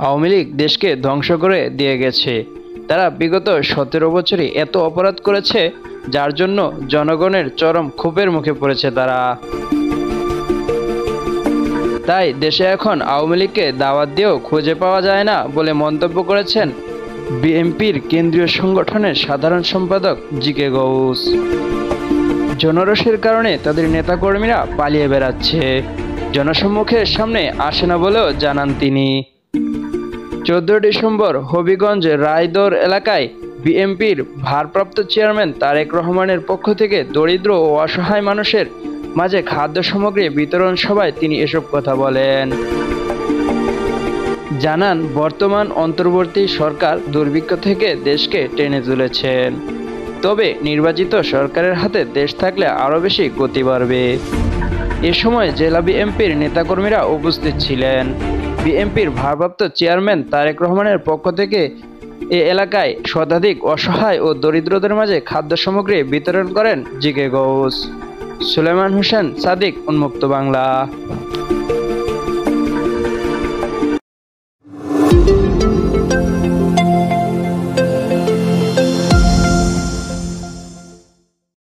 আওয়ামী লীগ দেশকে ধ্বংস করে দিয়ে গেছে। তারা বিগত 17 বছরে এত অপরাধ করেছে, যার জন্য জনগণের চরম ক্ষোভের মুখে পড়েছে তারা। তাই দেশে এখন আওয়ামী লীগকে দাওয়াত দিয়েও খুঁজে পাওয়া যায় না বলে মন্তব্য করেছেন বিএনপির কেন্দ্রীয় সংগঠনের সাধারণ সম্পাদক জি.কে. গউস। জনরোষের কারণে তাদের নেতাকর্মীরা পালিয়ে বেড়াচ্ছে, জনসম্মুখের সামনে আসে না বলেও জানান তিনি। 14 ডিসেম্বর হবিগঞ্জ রায়দর এলাকায় বিএনপির ভারপ্রাপ্ত চেয়ারম্যান তারেক রহমানের পক্ষ থেকে দরিদ্র ও অসহায় মানুষের মাঝে খাদ্য সামগ্রী বিতরণ সভায় তিনি এসব কথা বলেন। জানান, বর্তমান অন্তর্বর্তী সরকার দুর্ভিক্ষ থেকে দেশকে টেনে তুলেছেন, তবে নির্বাচিত সরকারের হাতে দেশ থাকলে আরও বেশি গতি বাড়বে। এ সময় জেলা বিএনপির নেতাকর্মীরা উপস্থিত ছিলেন। বিএনপির ভারপ্রাপ্ত চেয়ারম্যান তারেক রহমানের পক্ষ থেকে এ এলাকায় শতাধিক অসহায় ও দরিদ্রদের মাঝে খাদ্য সামগ্রী বিতরণ করেন জি.কে. গউস। সুলেমান হোসেন সাদিক, উন্মুক্ত বাংলা।